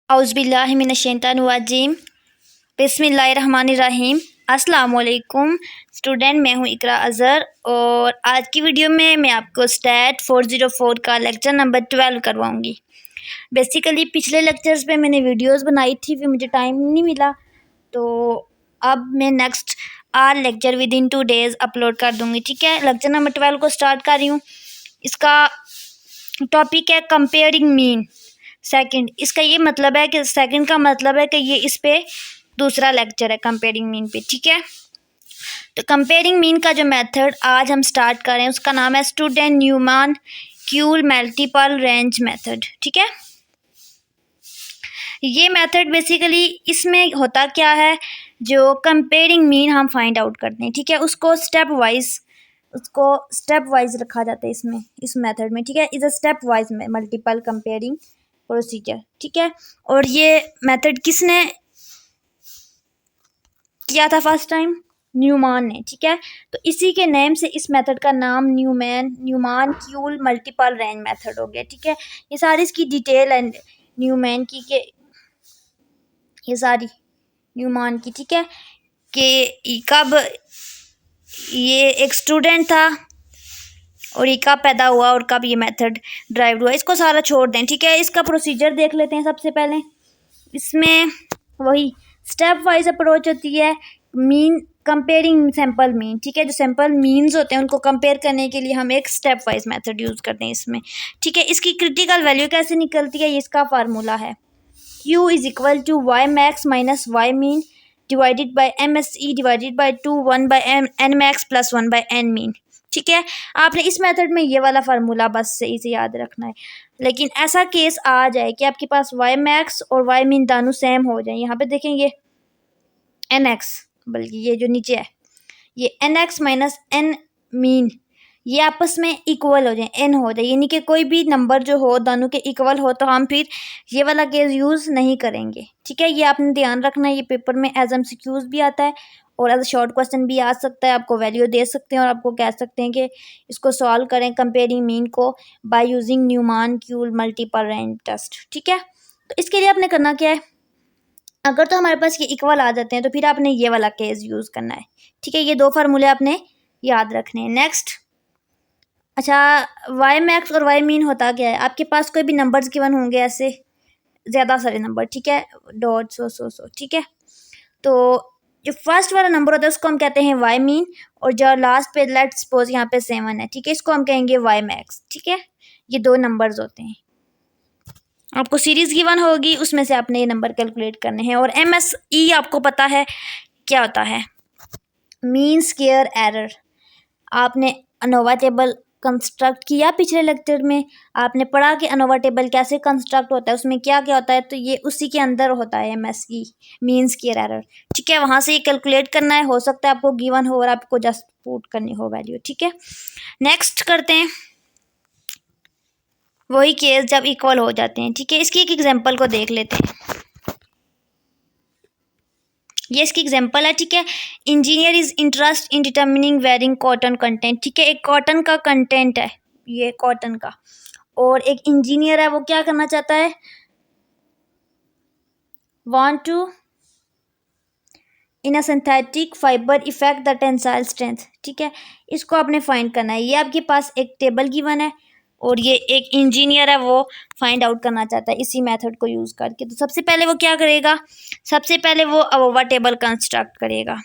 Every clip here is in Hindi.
औज़ुबिल्लाहि मिनश्शैतानिर्रजीम बिस्मिल्लाहिर्रहमानिर्रहीम। अस्सलाम वालेकुम स्टूडेंट, मैं हूँ इकरा अज़हर और आज की वीडियो में मैं आपको स्टैट 404 का लेक्चर नंबर 12 करवाऊँगी। बेसिकली पिछले लेक्चर्स पे मैंने वीडियोस बनाई थी, फिर मुझे टाइम नहीं मिला, तो अब मैं next are lecture with in 2 days upload कर दूँगी। ठीक है, लेक्चर नंबर 12 को स्टार्ट कर रही हूँ। इसका टॉपिक है कंपेयरिंग मीन सेकंड। इसका ये मतलब है कि सेकंड का मतलब है कि ये इस पे दूसरा लेक्चर है कंपेयरिंग मीन पे। ठीक है, तो कंपेयरिंग मीन का जो मेथड आज हम स्टार्ट कर रहे हैं उसका नाम है student Newman Keuls multiple range method. ठीक है, ये मेथड बेसिकली इसमें होता क्या है, जो कंपेयरिंग मीन हम फाइंड आउट करते हैं, ठीक है, उसको स्टेप वाइज रखा जाता है इसमें, इस मेथड में। ठीक है, is a step wise multiple comparing procedure. ठीक है, और ये मेथड किसने किया था फर्स्ट टाइम? न्यूमान ने। ठीक है, तो इसी के नेम से इस मेथड का नाम Newman Keuls multiple range method हो गया। ठीक है, ये सारी इसकी डिटेल है न्यूमान की, के ये सारी न्यूमान की। ठीक है, कि कब ये एक स्टूडेंट था और ये कब पैदा हुआ और कब ये मेथड ड्राइव हुआ, इसको सारा छोड़ दें। ठीक है, इसका प्रोसीजर देख लेते हैं। सबसे पहले इसमें वही स्टेप वाइज अप्रोच होती है, मीन कंपेयरिंग सैम्पल मीन। ठीक है, जो सैम्पल मीन्स होते हैं उनको कंपेयर करने के लिए हम एक स्टेप वाइज मेथड यूज़ करते हैं इसमें। ठीक है, इसकी क्रिटिकल वैल्यू कैसे निकलती है, ये इसका फार्मूला है Q is equal to Y max minus Y mean divided by MSE divided by 2 1 by N max plus 1 by N mean. ठीक है, आपने इस मेथड में ये वाला फार्मूला बस सही से याद रखना है। लेकिन ऐसा केस आ जाए कि आपके पास वाई मैक्स और वाई मीन दोनों सेम हो जाए, यहाँ पे देखेंगे एन एक्स, बल्कि ये जो नीचे है ये N X minus N mean, ये आपस में इक्वल हो जाए, एन हो जाए, यानी कि कोई भी नंबर जो हो दोनों के इक्वल हो, तो हम फिर ये वाला केस यूज़ नहीं करेंगे। ठीक है, ये आपने ध्यान रखना है। ये पेपर में एज MCQs भी आता है और एज शॉर्ट क्वेश्चन भी आ सकता है। आपको वैल्यू दे सकते हैं और आपको कह सकते हैं कि इसको सॉल्व करें कंपेयरिंग मीन को by using Newman Keuls multiple range test. ठीक है, तो इसके लिए आपने करना क्या है, अगर तो हमारे पास ये इक्वल आ जाते हैं तो फिर आपने ये वाला केस यूज़ करना है। ठीक है, ये दो फार्मूले आपने याद रखने हैं। नेक्स्ट, अच्छा, वाई मैक्स और वाई मीन होता क्या है, आपके पास कोई भी नंबर्स गिवन होंगे ऐसे ज़्यादा सारे नंबर। ठीक है, डॉट सो। ठीक है, तो जो फर्स्ट वाला नंबर होता है उसको हम कहते हैं वाई मीन, और जो लास्ट पे लेट्स सपोज यहाँ पे 7 है, ठीक है, इसको हम कहेंगे वाई मैक्स। ठीक है, ये दो नंबर्स होते हैं, आपको सीरीज गिवन होगी उसमें से आपने ये नंबर कैलकुलेट करने हैं। और MSE आपको पता है क्या होता है, मीन स्क्वायर एरर। आपने अनोवा टेबल कंस्ट्रक्ट किया पिछले लेक्चर में, आपने पढ़ा कि अनोवा टेबल कैसे कंस्ट्रक्ट होता है, उसमें क्या क्या होता है, तो ये उसी के अंदर होता है MSE, मीन स्क्वायर एरर। ठीक है, वहाँ से ये कैलकुलेट करना है, हो सकता है आपको गिवन हो और आपको जस्ट पुट करनी हो वैल्यू। ठीक है, नेक्स्ट करते हैं वही केस जब इक्वल हो जाते हैं। ठीक है, इसकी एक एग्जांपल को देख लेते हैं। ये इसकी एग्जांपल है। ठीक है, engineer is interest in determining varying cotton content. ठीक है, एक कॉटन का कंटेंट है, ये कॉटन का, और एक इंजीनियर है, वो क्या करना चाहता है, want to in a synthetic fibre effect the tensile strength. ठीक है, इसको आपने फाइंड करना है। ये आपके पास एक टेबल गिवन है और ये एक इंजीनियर है, वो फाइंड आउट करना चाहता है इसी मेथड को यूज़ करके। तो सबसे पहले वो क्या करेगा, सबसे पहले वो अवोवा टेबल कंस्ट्रक्ट करेगा।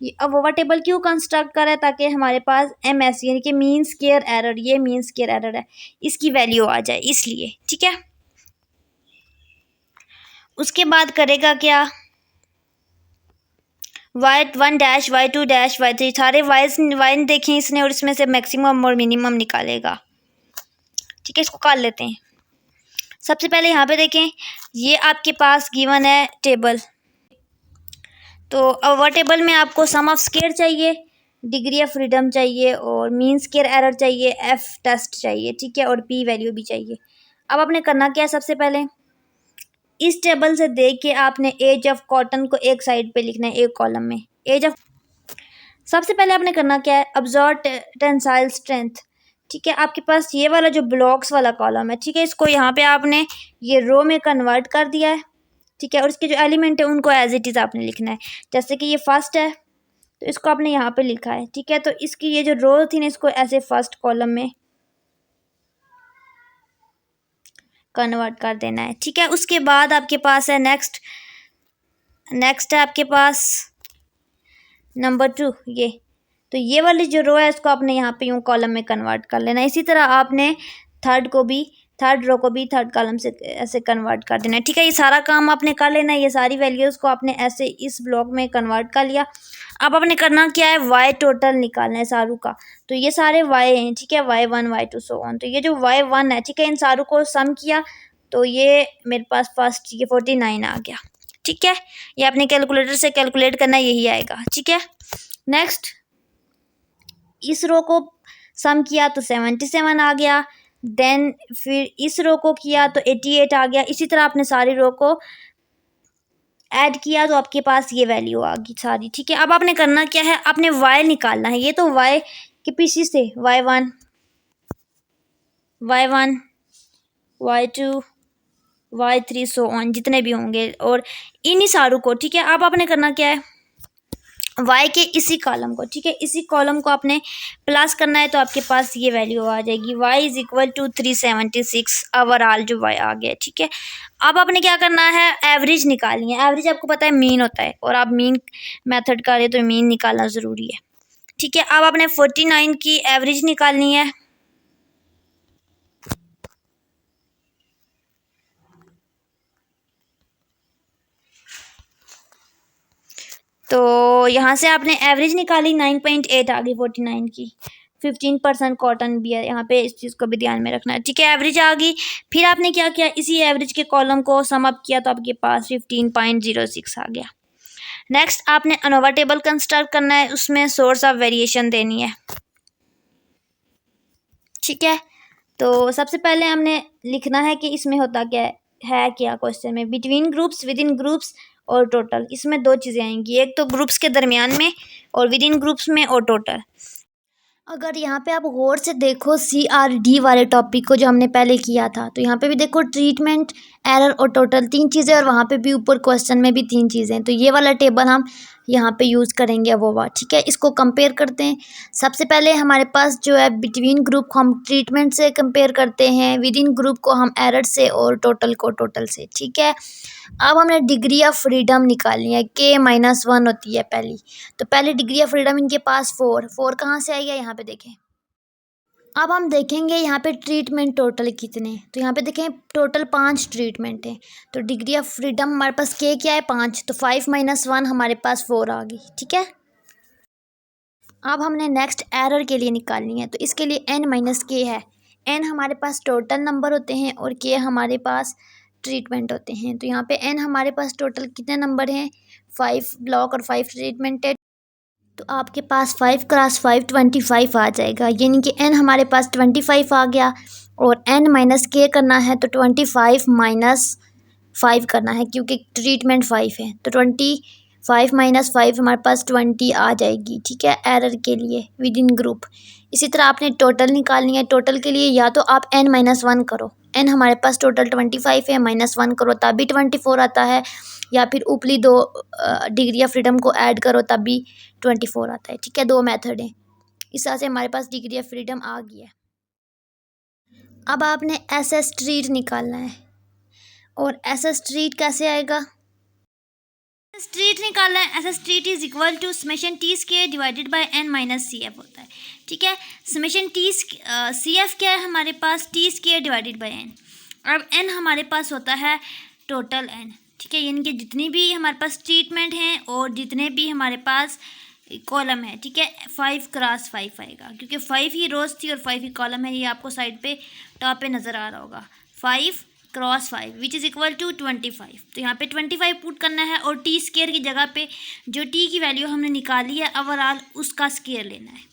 ये अवोवा टेबल क्यों कंस्ट्रक्ट कर रहा है, ताकि हमारे पास MS यानी कि मीन स्क्वायर एरर, ये मीन स्क्वायर एरर है, इसकी वैल्यू आ जाए इसलिए। ठीक है, उसके बाद करेगा क्या, Y1 dash Y2 dash Y3 सारे वाई देखें इसने, और इसमें से मैक्सिमम और मिनिमम निकालेगा। ठीक है, इसको कर लेते हैं। सबसे पहले यहाँ पे देखें, ये आपके पास गिवन है टेबल, तो अवोवा टेबल में आपको सम ऑफ स्क्वायर चाहिए, डिग्री ऑफ फ्रीडम चाहिए, और मीन स्क्वायर एरर चाहिए, F टेस्ट चाहिए। ठीक है, और P वैल्यू भी चाहिए। अब आपने करना क्या है, सबसे पहले इस टेबल से देख के आपने एज ऑफ कॉटन को एक साइड पे लिखना है, एक कॉलम में एज ऑफ। सबसे पहले आपने करना क्या है, ऑब्जर्व टेंसाइल स्ट्रेंथ, ठीक है। आपके पास ये वाला जो ब्लॉक्स वाला कॉलम है, ठीक है, इसको यहाँ पे आपने ये रो में कन्वर्ट कर दिया है, ठीक है। और इसके जो एलिमेंट है उनको एज इट इज़ आपने लिखना है। जैसे कि ये फर्स्ट है तो इसको आपने यहाँ पे लिखा है, ठीक है। तो इसकी ये जो रो थी ना, इसको ऐसे फर्स्ट कॉलम में कन्वर्ट कर देना है, ठीक है। उसके बाद आपके पास है नेक्स्ट है आपके पास नंबर 2 ये। तो ये वाली जो रो है इसको आपने यहाँ पे यूँ कॉलम में कन्वर्ट कर लेना है। इसी तरह आपने थर्ड रो को भी थर्ड कॉलम से ऐसे कन्वर्ट कर देना है, ठीक है। ये सारा काम आपने कर लेना है। ये सारी वैल्यूज़ को आपने ऐसे इस ब्लॉक में कन्वर्ट कर लिया। अब आपने करना क्या है, वाई टोटल निकालना है सारू का। तो ये सारे वाई हैं, ठीक है, Y1 Y2 सो ऑन। तो ये जो Y1 है, ठीक है, इन सारों को सम किया तो ये मेरे पास फर्स्ट ये 49 आ गया, ठीक है। ये आपने कैलकुलेटर से कैलकुलेट करना, यही आएगा, ठीक है। नेक्स्ट इस रो को सम किया तो 77 आ गया। देन फिर इस रो को किया तो 88 आ गया। इसी तरह आपने सारी रो को ऐड किया तो आपके पास ये वैल्यू आ गई सारी, ठीक है। अब आपने करना क्या है, आपने y निकालना है। ये तो y के पीछे से Y1 Y2 Y3 so on जितने भी होंगे, और इन्हीं सारों को, ठीक है। अब आपने करना क्या है, y के इसी कॉलम को, ठीक है, इसी कॉलम को आपने प्लस करना है तो आपके पास ये वैल्यू आ जाएगी। y is equal to 376 overall जो y आ गया, ठीक है। अब आपने क्या करना है, एवरेज निकालनी है। एवरेज आपको पता है मीन होता है, और आप मीन मेथड कर रहे तो मीन निकालना ज़रूरी है, ठीक है। अब आपने 49 की एवरेज निकालनी है। तो यहाँ से आपने एवरेज निकाली 9.8 आ गई 49 की। 15% कॉटन भी है यहाँ पे, इस चीज़ को भी ध्यान में रखना है, ठीक है। एवरेज आ गई। फिर आपने क्या किया, इसी एवरेज के कॉलम को सम अप किया तो आपके पास 15.06 आ गया। नेक्स्ट आपने अनोवा टेबल कंस्ट्रक्ट करना है, उसमें सोर्स ऑफ वेरिएशन देनी है, ठीक है। तो सबसे पहले हमने लिखना है कि इसमें होता क्या है क्या क्वेश्चन में, between groups, with in groups और टोटल। इसमें दो चीज़ें आएंगी, एक तो ग्रुप्स के दरमियान में और विद इन ग्रुप्स में और टोटल। अगर यहाँ पे आप गौर से देखो CRD वाले टॉपिक को जो हमने पहले किया था, तो यहाँ पे भी देखो ट्रीटमेंट, एरर और टोटल 3 चीज़ें, और वहाँ पे भी ऊपर क्वेश्चन में भी 3 चीज़ें। तो ये वाला टेबल हम यहाँ पे यूज़ करेंगे वो, ठीक है। इसको कंपेयर करते हैं। सबसे पहले हमारे पास जो है बिटवीन ग्रुप को हम ट्रीटमेंट से कंपेयर करते हैं, विद इन ग्रुप को हम एरर से, और टोटल को टोटल से, ठीक है। अब हमने डिग्री ऑफ फ्रीडम निकालनी है, K-1 होती है पहली। तो पहली डिग्री ऑफ फ्रीडम इनके पास 4 कहाँ से आई है, यहाँ पे देखें। अब हम देखेंगे यहाँ पे ट्रीटमेंट टोटल कितने, तो यहाँ पे देखें टोटल 5 ट्रीटमेंट है। तो डिग्री ऑफ फ्रीडम हमारे पास K क्या है, 5, तो 5 - 1 हमारे पास 4 आ गई, ठीक है। अब हमने नेक्स्ट एरर के लिए निकालनी है, तो इसके लिए N-K है। N हमारे पास टोटल नंबर होते हैं और K हमारे पास ट्रीटमेंट होते हैं। तो यहाँ पे N हमारे पास टोटल कितने नंबर हैं, 5 ब्लॉक और 5 ट्रीटमेंट है। तो आपके पास 5 × 5 25 आ जाएगा, यानी कि N हमारे पास 25 आ गया। और N-K करना है तो 25 - 5 करना है, क्योंकि ट्रीटमेंट 5 है। तो 25 - 5 हमारे पास 20 आ जाएगी, ठीक है, एरर के लिए विद इन ग्रुप। इसी तरह आपने टोटल निकालनी है। टोटल के लिए या तो आप N-1 करो, N हमारे पास टोटल 25 है, -1 करो तब भी 24 आता है, या फिर ऊपरी 2 डिग्री ऑफ फ्रीडम को ऐड करो तब भी 24 आता है, ठीक है। 2 मेथड हैं। इस तरह से हमारे पास डिग्री ऑफ फ्रीडम आ गई है। अब आपने SS ट्रीट निकालना है, और SS ट्रीट कैसे आएगा, स्ट्रीट निकालना है। ऐसा street is equal to summation T square divided by N - CF होता है, ठीक है। समेशन टी CF क्या है हमारे पास, T square divided by N। अब N हमारे पास होता है टोटल N, ठीक है, यानी कि जितनी भी हमारे पास ट्रीटमेंट हैं और जितने भी हमारे पास कॉलम है, ठीक है। 5 × 5 आएगा, क्योंकि 5 ही रोज थी और 5 ही कॉलम है। ये आपको साइड पे टॉप पे नज़र आ रहा होगा, 5 × 5 विच इज़ इक्वल टू 25। तो यहाँ पे 25 पुट करना है, और टी स्क्वायर की जगह पे जो टी की वैल्यू हमने निकाली है ओवरऑल उसका स्क्वायर लेना है,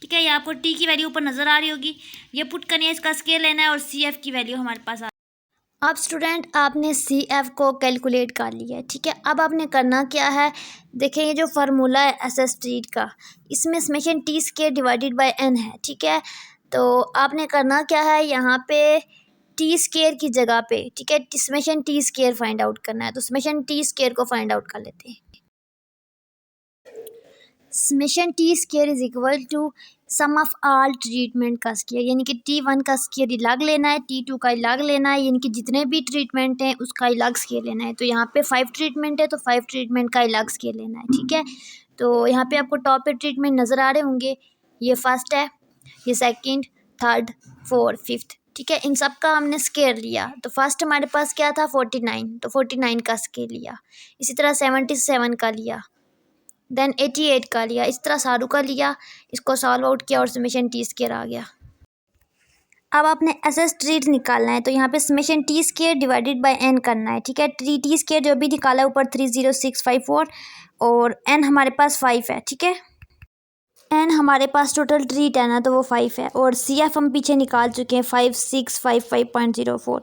ठीक है। ये आपको टी की वैल्यू ऊपर नज़र आ रही होगी, ये पुट करनी है, इसका स्क्वायर लेना है, और CF की वैल्यू हमारे पास अब स्टूडेंट आपने CF को कैलकुलेट कर लिया है, ठीक है। अब आपने करना क्या है, देखिए ये जो फार्मूला है SS ट्रीट का, इसमें summation T square divided by N है, ठीक है। तो आपने करना क्या है, यहाँ पे टी स्केयर की जगह पे, ठीक है, summation T square find out करना है। तो समेशन टी स्केयर को फाइंड आउट कर लेते हैं। Summation T square is equal to sum of all treatment का स्केयर, यानी कि T1 का स्केयर अलग लेना है, T2 का अलग लेना है, यानी कि जितने भी ट्रीटमेंट हैं उसका अलग स्केयर लेना है। तो यहाँ पे 5 ट्रीटमेंट है तो 5 ट्रीटमेंट का अलग स्केयर लेना है, ठीक है। तो यहाँ पे आपको टॉप पे ट्रीटमेंट नज़र आ रहे होंगे, ये फर्स्ट है, ये सेकंड, थर्ड, फोर्थ, फिफ्थ, ठीक है। इन सब का हमने स्केयर लिया। तो फर्स्ट हमारे पास क्या था 49, तो 49 का स्केयर लिया। इसी तरह 77 का लिया, देन 88 का लिया, इस तरह सारू का लिया, इसको सॉल्व आउट किया और समेशन टी स्केयर आ गया। अब आपने एसएस ट्रीट निकालना है। तो यहाँ पे summation T square divided by N करना है, ठीक है। टी स्केयर जो भी निकाला है ऊपर 30654 और एन हमारे पास 5 है, ठीक है। एन हमारे पास टोटल ट्रीट है ना, तो वो 5 है और सी एफ हम पीछे निकाल चुके हैं 5655.04।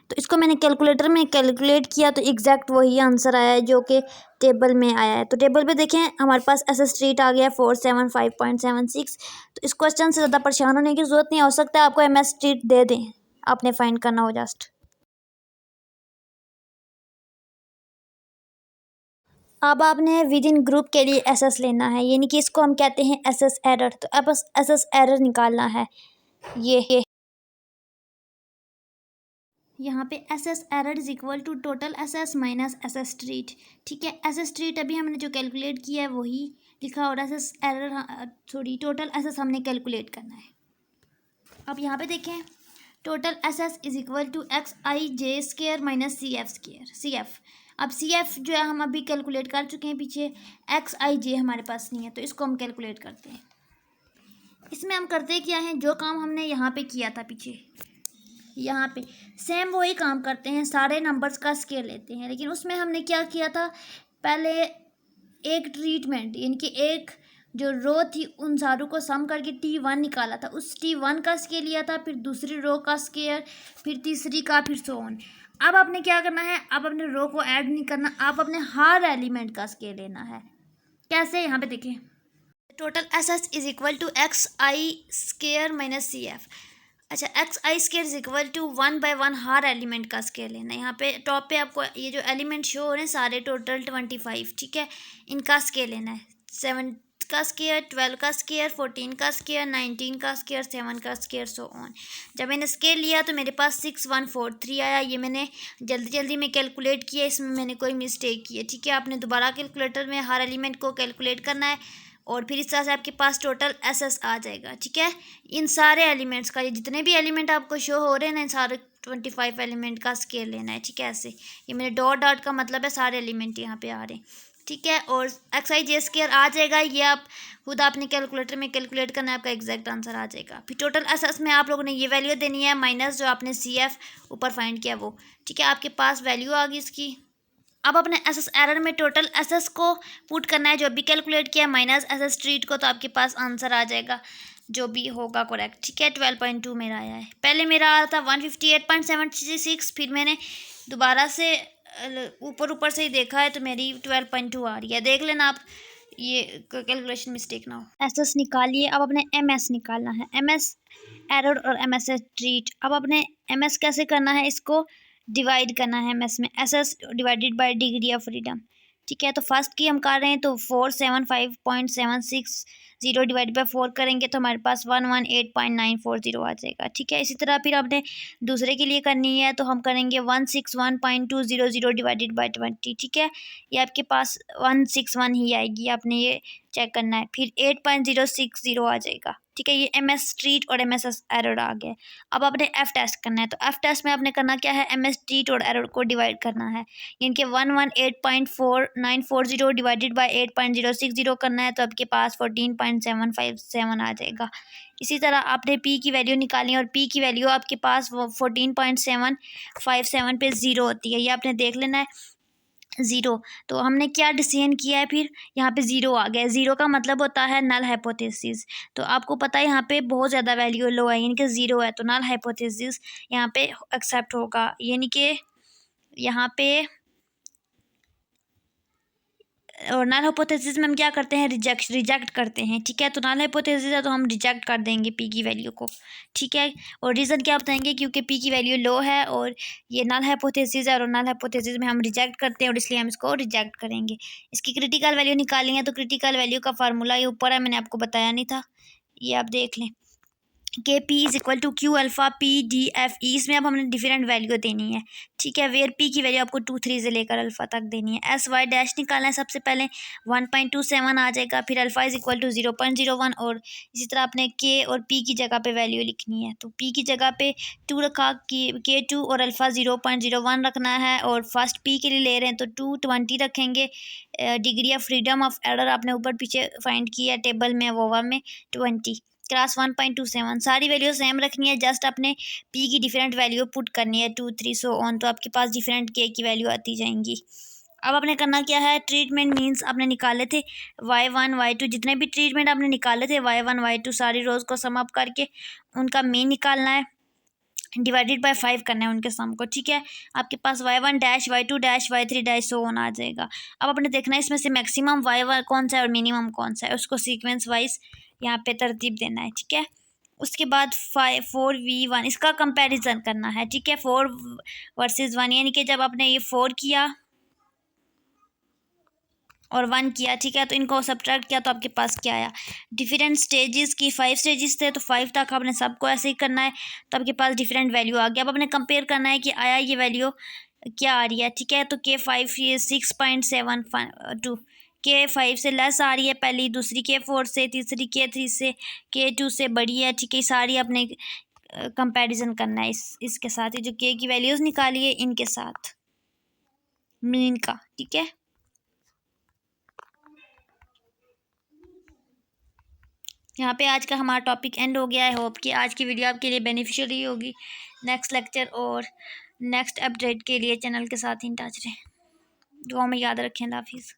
तो इसको मैंने कैलकुलेटर में कैलकुलेट किया तो एग्जैक्ट वही आंसर आया है जो कि टेबल में आया है। तो टेबल पे देखें हमारे पास एस ट्रीट आ गया 475.76। तो इस क्वेश्चन से ज़्यादा परेशान होने की ज़रूरत नहीं, हो सकता है आपको एम एस ट्रीट दे दें, आपने फाइंड करना हो जस्ट। अब आपने विद इन ग्रुप के लिए एसएस लेना है, यानी कि इसको हम कहते हैं एसएस एरर। तो अब एसएस एरर निकालना है, ये यहाँ पे SS error is equal to total SS minus SS treat, ठीक है। एसएस ट्रीट अभी हमने जो कैलकुलेट किया है वही लिखा, और SS error sorry total SS हमने कैलकुलेट करना है। अब यहाँ पे देखें total SS is equal to X I J square minus C F square, C F. अब सी एफ जो है हम अभी कैलकुलेट कर चुके हैं पीछे, एक्स आई जे हमारे पास नहीं है तो इसको हम कैलकुलेट करते हैं। इसमें हम करते क्या हैं, जो काम हमने यहाँ पे किया था पीछे, यहाँ पे सेम वही काम करते हैं, सारे नंबर्स का स्केयर लेते हैं। लेकिन उसमें हमने क्या किया था, पहले एक ट्रीटमेंट यानी कि एक जो रो थी उन सारों को सम करके T1 निकाला था, उस T1 का स्केयर लिया था, फिर दूसरी रो का स्केयर, फिर तीसरी का, फिर सो ऑन। अब आपने क्या करना है, अब अपने रो को ऐड नहीं करना, आप अपने हर एलिमेंट का स्केयर लेना है। कैसे, यहाँ पे देखें total S S is equal to X I square minus C F. अच्छा, X I square is equal to 1 by 1 हर एलिमेंट का स्केयर लेना है। यहाँ पे टॉप पे आपको ये जो एलिमेंट शो हो रहे हैं सारे टोटल 25, ठीक है, इनका स्केयर लेना है। 7 का स्केयर, 12 का स्केयर, 14 का स्केयर, 19 का स्केयर, 7 का स्केयर, सो ऑन। जब मैंने स्केयर लिया तो मेरे पास 6143 आया। ये मैंने जल्दी जल्दी में कैलकुलेट किया, इसमें मैंने कोई मिस्टेक की है, ठीक है। आपने दोबारा कैलकुलेटर में हर एलिमेंट को कैलकुलेट करना है और फिर इस तरह से आपके पास टोटल एसएस आ जाएगा, ठीक है। इन सारे एलिमेंट्स का, ये जितने भी एलिमेंट आपको शो हो रहे हैं ना, इन सारे 25 एलिमेंट का स्केयर लेना है, ठीक है। ऐसे ये मेरे डॉट डॉट का मतलब है सारे एलिमेंट यहाँ पे आ रहे हैं, ठीक है। और एक्स आई जे स्केयर आ जाएगा, ये आप खुद आपने कैलकुलेटर में कैलकुलेट करना है, आपका एग्जैक्ट आंसर आ जाएगा। फिर टोटल एसएस में आप लोगों ने ये वैल्यू देनी है माइनस जो आपने सी एफ ऊपर फाइंड किया वो, ठीक है। आपके पास वैल्यू आ गई इसकी। अब अपने एसएस एरर में टोटल एसएस को पुट करना है जो भी कैलकुलेट किया माइनस एसएस ट्रीट को, तो आपके पास आंसर आ जाएगा जो भी होगा करेक्ट, ठीक है। 12.2 मेरा आया है, पहले मेरा आया था 158.76, फिर मैंने दोबारा से ऊपर से ही देखा है तो मेरी 12.2 आ रही है। देख लेना आप, ये कैलकुलेशन मिस्टेक ना हो। एसएस निकालिए। अब अपने एमएस निकालना है, एमएस एरर और एमएस ट्रीट। अब अपने एमएस कैसे करना है, इसको डिवाइड करना है एमएस में, SS divided by degree of freedom, ठीक है। तो फर्स्ट की हम कर रहे हैं तो 475.760 डिवाइड बाय 4 करेंगे तो हमारे पास 118.940 आ जाएगा, ठीक है। इसी तरह फिर आपने दूसरे के लिए करनी है तो हम करेंगे 161.200 डिवाइडेड बाय 20, ठीक है। ये आपके पास 161 ही आएगी, आपने ये चेक करना है। फिर 8.060 आ जाएगा, ठीक है। ये एमएस स्ट्रीट और एमएस एरर आ गया। अब आपने एफ टेस्ट करना है, तो एफ टेस्ट में आपने करना क्या है, एमएस स्ट्रीट और एरर को डिवाइड करना है, यानी कि 118.4940 डिवाइडेड बाय 8.060 करना है तो आपके पास 14.757 आ जाएगा। इसी तरह आपने पी की वैल्यू निकाली और पी की वैल्यू आपके पास 14.757 पे ज़ीरो होती है, ये आपने देख लेना है ज़ीरो। तो हमने क्या डिसीजन किया है, फिर यहाँ पे ज़ीरो आ गया। ज़ीरो का मतलब होता है नल हाइपोथेसिस। तो आपको पता है यहाँ पे बहुत ज़्यादा वैल्यू लो है, यानी कि ज़ीरो है, तो नल हाइपोथेसिस यहाँ पे एक्सेप्ट होगा, यानी कि यहाँ पे और नल हाइपोथेसिस में हम क्या करते हैं, रिजेक्ट करते हैं, ठीक है। तो नल हाइपोथेसिस है तो हम रिजेक्ट कर देंगे पी की वैल्यू को, ठीक है। और रीज़न क्या बताएंगे, क्योंकि पी की वैल्यू लो है और ये नल हाइपोथेसिस है, और नल हाइपोथेसिस में हम रिजेक्ट करते हैं और इसलिए हम इसको रिजेक्ट करेंगे। इसकी क्रिटिकल वैल्यू निकाली है, तो क्रिटिकल वैल्यू का फार्मूला ये ऊपर है, मैंने आपको बताया नहीं था, ये आप देख लें। K P is equal to Q alpha P D F E. इसमें अब हमने डिफरेंट वैल्यू देनी है, ठीक है। वेयर पी की वैल्यू आपको 2 3 से लेकर अल्फ़ा तक देनी है। एस वाई डैश निकालना है, सबसे पहले 1.27 आ जाएगा, फिर अल्फ़ा इज इक्वल टू 0.01, और इसी तरह आपने के और पी की जगह पे वैल्यू लिखनी है। तो पी की जगह पे 2 रखा, के 2 और अल्फ़ा 0.01 रखना है, और फर्स्ट पी के लिए ले रहे हैं तो 220 रखेंगे। Degree of freedom of error आपने ऊपर पीछे फाइंड किया टेबल में, वोवा में 20, क्लास 1.27। सारी वैल्यू सेम रखनी है, जस्ट अपने पी की डिफरेंट वैल्यू पुट करनी है 2 3 सो ऑन, तो आपके पास डिफरेंट के की वैल्यू आती जाएंगी। अब आपने करना क्या है, ट्रीटमेंट मीन्स आपने निकाले थे y1 y2, जितने भी ट्रीटमेंट आपने निकाले थे y1 y2 सारी रोज को सम अप करके उनका मीन निकालना है, डिवाइडेड बाय 5 करना है उनके सम को, ठीक है। आपके पास y1 dash y2 dash y3 dash so on आ जाएगा। अब आपने देखना है इसमें से मैक्सिमम y1 कौन सा है और मिनिमम कौन सा है, उसको सीक्वेंस वाइज यहाँ पे तरतीब देना है, ठीक है। उसके बाद 4v1 इसका कंपैरिजन करना है, ठीक है। 4 वर्सेस 1, यानी कि जब आपने ये 4 किया और 1 किया, ठीक है, तो इनको सब्ट्रैक्ट किया तो आपके पास क्या आया, डिफरेंट स्टेजेस की 5 स्टेजेस थे, तो 5 तक आपने सबको ऐसे ही करना है, तो आपके पास डिफरेंट वैल्यू आ गया। अब आपने कंपेयर करना है कि आया ये वैल्यू क्या आ रही है, ठीक है। तो K5 ये 6.72, K5 से लेस आ रही है पहली, दूसरी K4 से, तीसरी K3 से, K2 से बड़ी है, ठीक है। सारी आपने कंपैरिजन करना है इसके साथ, ही जो K की वैल्यूज़ निकाली है इनके साथ मीन का, ठीक है। यहाँ पे आज का हमारा टॉपिक एंड हो गया है। होप कि आज की वीडियो आपके लिए बेनिफिशियल ही होगी। नेक्स्ट लेक्चर और नेक्स्ट अपडेट के लिए चैनल के साथ ही टच रहें। दुआ में याद रखें। अल्लाह हाफिज़।